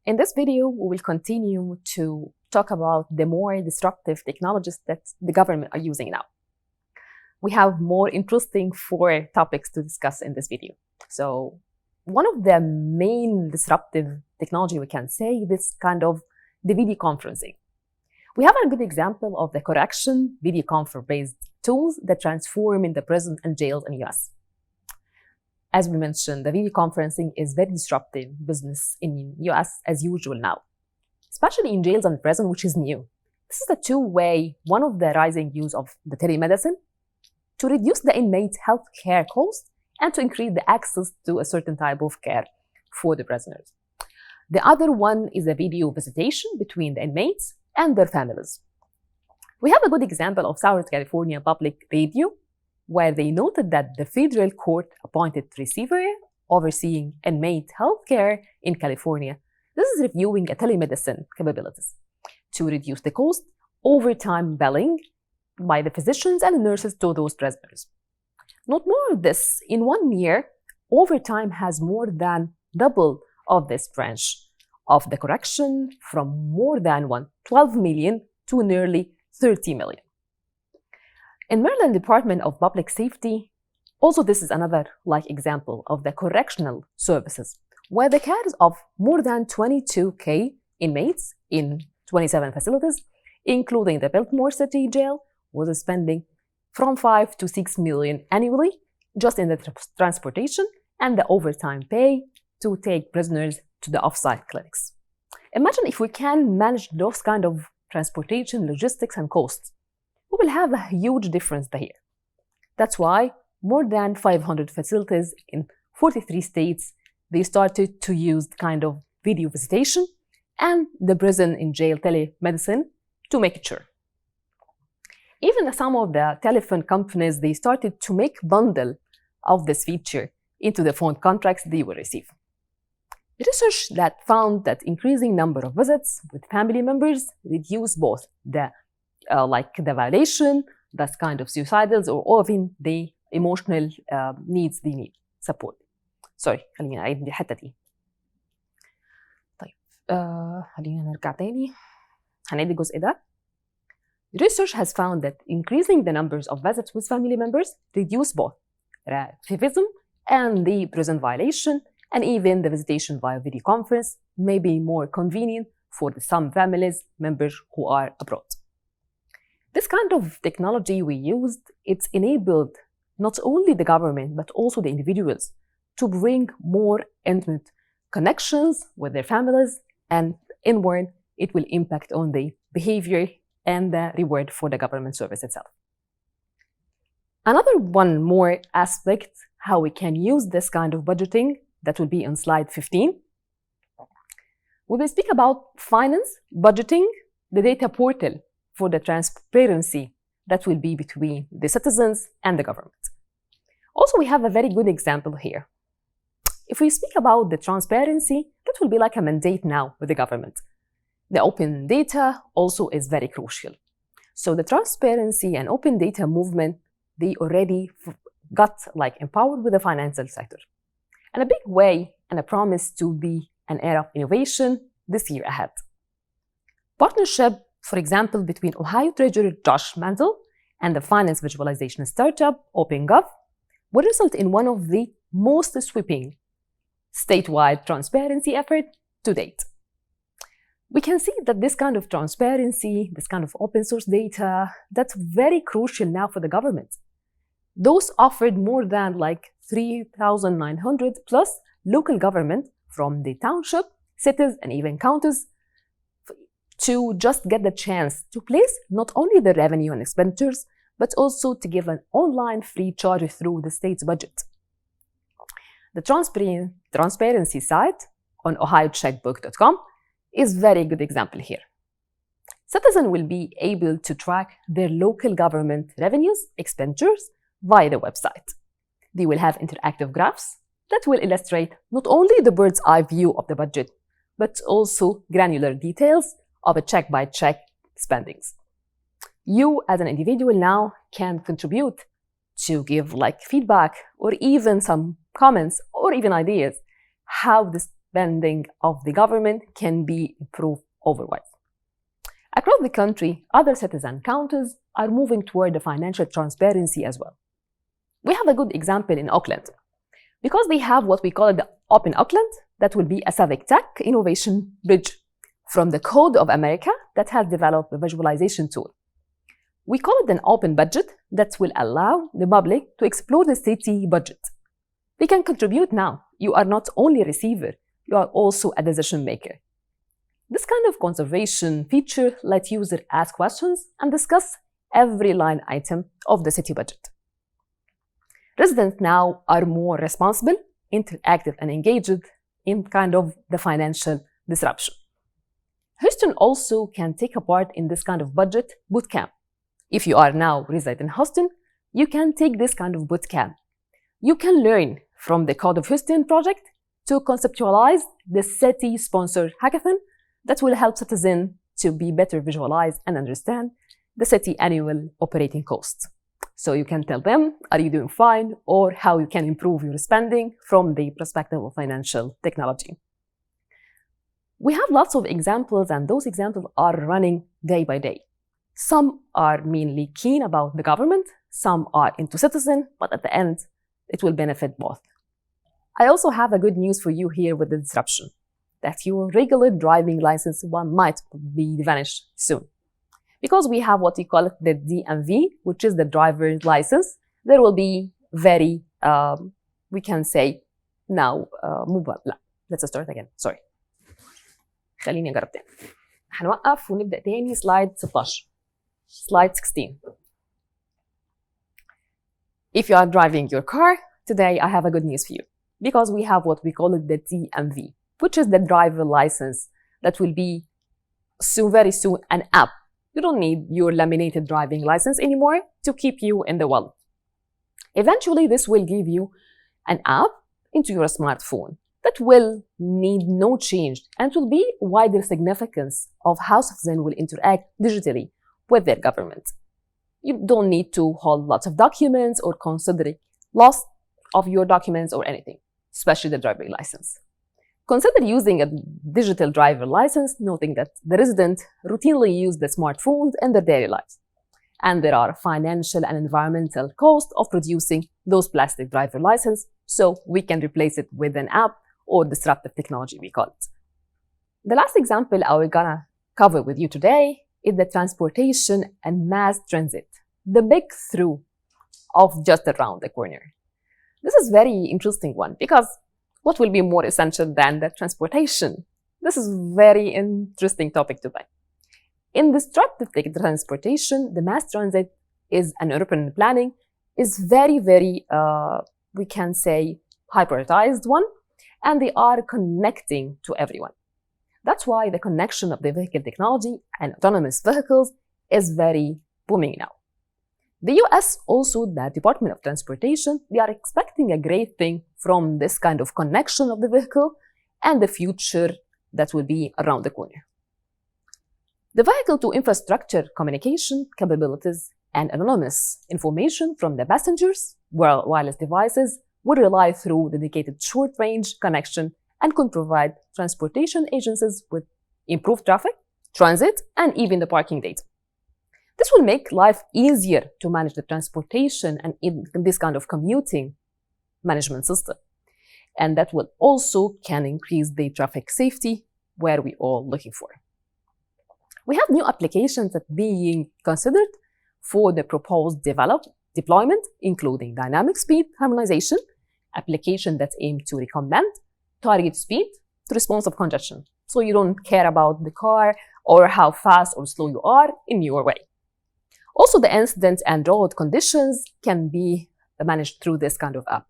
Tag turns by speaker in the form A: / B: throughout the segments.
A: In this video, we will continue to talk about the more disruptive technologies that the government are using now. We have more interesting 4 topics to discuss in this video. So one of the main disruptive technology we can say is kind of the video conferencing. We have a good example of the correction video conference-based tools that transform in the prison and jails in the US. As we mentioned, the video conferencing is very disruptive business in US as usual now, especially in jails and prison, which is new. This is a two-way, one of the rising use of the telemedicine to reduce the inmate health care costs and to increase the access to a certain type of care for the prisoners. The other one is a video visitation between the inmates and their families. We have a good example of South California Public Radio, where they noted that the federal court-appointed receiver overseeing inmate health care in California, this is reviewing a telemedicine capabilities to reduce the cost, overtime billing by the physicians and nurses to those prisoners. Not more of this, in 1 year, overtime has more than double of this branch of the correction from more than 12 million to nearly 30 million. In Maryland Department of Public Safety, also this is another example of the correctional services, where the care of more than 22,000 inmates in 27 facilities, including the Biltmore City Jail, was spending from 5 to 6 million annually just in the transportation and the overtime pay to take prisoners to the off-site clinics. Imagine if we can manage those kind of transportation, logistics, and costs. We will have a huge difference here. That's why more than 500 facilities in 43 states, they started to use kind of video visitation and the prison and jail telemedicine to make it sure. Even some of the telephone companies, they started to make bundle of this feature into the phone contracts they will receive. Research that found that increasing number of visits with family members reduce both the violation, that's kind of suicidals, or even the emotional needs they need support. Sorry, خلينا نعيد الحتة دي. طيب خلينا نرجع تاني. هنعيد الجزء ده. Research has found that increasing the numbers of visits with family members reduce both recidivism and the prison violation, and even the visitation via video conference may be more convenient for some families members who are abroad. This kind of technology we used, it's enabled not only the government but also the individuals to bring more intimate connections with their families, and inward it will impact on the behavior and the reward for the government service itself. Another one more aspect how we can use this kind of budgeting, that will be on slide 15. We will speak about finance, budgeting, the data portal for the transparency that will be between the citizens and the government. Also, we have a very good example here. If we speak about the transparency, that will be like a mandate now with the government. The open data also is very crucial. So the transparency and open data movement, they already got empowered with the financial sector. And a big way and a promise to be an era of innovation this year ahead. Partnership, for example, between Ohio Treasurer Josh Mantle and the finance visualization startup OpenGov will result in one of the most sweeping statewide transparency effort to date. We can see that this kind of transparency, this kind of open source data, that's very crucial now for the government. Those offered more than 3,900 plus local government from the township, cities, and even counties to just get the chance to place not only the revenue and expenditures, but also to give an online free charge through the state's budget. The transparency site on ohiocheckbook.com is a very good example here. Citizens will be able to track their local government revenues, expenditures via the website. They will have interactive graphs that will illustrate not only the bird's eye view of the budget, but also granular details of a check-by-check spendings. You as an individual now can contribute to give feedback or even some comments or even ideas how this spending of the government can be improved otherwise. Across the country, other cities and counties are moving toward the financial transparency as well. We have a good example in Auckland, because they have what we call the Open Auckland, that will be a civic tech innovation bridge from the Code of America that has developed a visualization tool. We call it an open budget that will allow the public to explore the city budget. They can contribute now. You are not only a receiver, you are also a decision maker. This kind of conservation feature lets users ask questions and discuss every line item of the city budget. Residents now are more responsible, interactive, and engaged in kind of the financial disruption. Houston also can take a part in this kind of budget bootcamp. If you are now reside in Houston, you can take this kind of bootcamp. You can learn from the Code of Houston project to conceptualize the city-sponsored hackathon that will help citizens to be better visualize and understand the city annual operating costs. So you can tell them, are you doing fine, or how you can improve your spending from the perspective of financial technology. We have lots of examples, and those examples are running day by day. Some are mainly keen about the government, some are into citizen, but at the end, it will benefit both. I also have a good news for you here with the disruption, that your regular driving license one might be vanished soon. Because we have what we call the DMV, which is the driver's license, there will be very, we can say now, let's start again, sorry. خليني نجرب تاني. هنوقف ونبدأ تاني slide 16. Slide 16. If you are driving your car, today I have a good news for you. Because we have what we call it the DMV, which is the driver license that will be very soon an app. You don't need your laminated driving license anymore to keep you in the world. Eventually, this will give you an app into your smartphone that will need no change and will be wider significance of how citizens will interact digitally with their government. You don't need to hold lots of documents or consider loss of your documents or anything, especially the driving license. Consider using a digital driver license, noting that the residents routinely use the smartphones in their daily lives. And there are financial and environmental costs of producing those plastic driver licenses, so we can replace it with an app or disruptive technology, we call it. The last example I'm gonna cover with you today is the transportation and mass transit, the big through of just around the corner. This is very interesting one because what will be more essential than the transportation? This is a very interesting topic today. In disruptive transportation, the mass transit is an urban planning is very, we can say, hypertized one, and they are connecting to everyone. That's why the connection of the vehicle technology and autonomous vehicles is very booming now. The US, also the Department of Transportation, they are expecting a great thing from this kind of connection of the vehicle and the future that will be around the corner. The vehicle-to-infrastructure communication capabilities and anonymous information from the passengers, wireless devices, will rely through dedicated short-range connection and can provide transportation agencies with improved traffic, transit, and even the parking data. This will make life easier to manage the transportation and in this kind of commuting management system. And that will also can increase the traffic safety where we all looking for. We have new applications that being considered for the proposed deployment, including dynamic speed harmonization, application that aim to recommend target speed to responsive congestion. So you don't care about the car or how fast or slow you are in your way. Also, the incident and road conditions can be managed through this kind of app.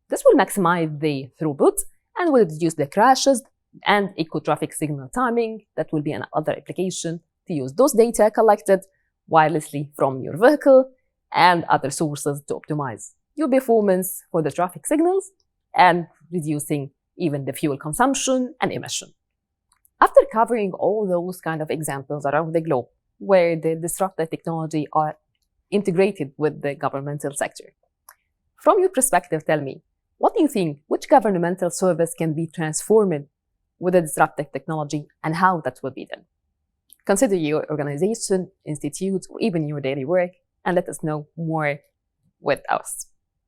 A: This will maximize the throughput and will reduce the crashes and eco traffic signal timing. That will be another application to use those data collected wirelessly from your vehicle and other sources to optimize your performance for the traffic signals and reducing even the fuel consumption and emission. After covering all those kind of examples around the globe, where the disruptive technology are integrated with the governmental sector. From your perspective, tell me, what do you think, which governmental service can be transformed with a disruptive technology and how that will be done. Consider your organization, institute, or even your daily work, and let us know more with us.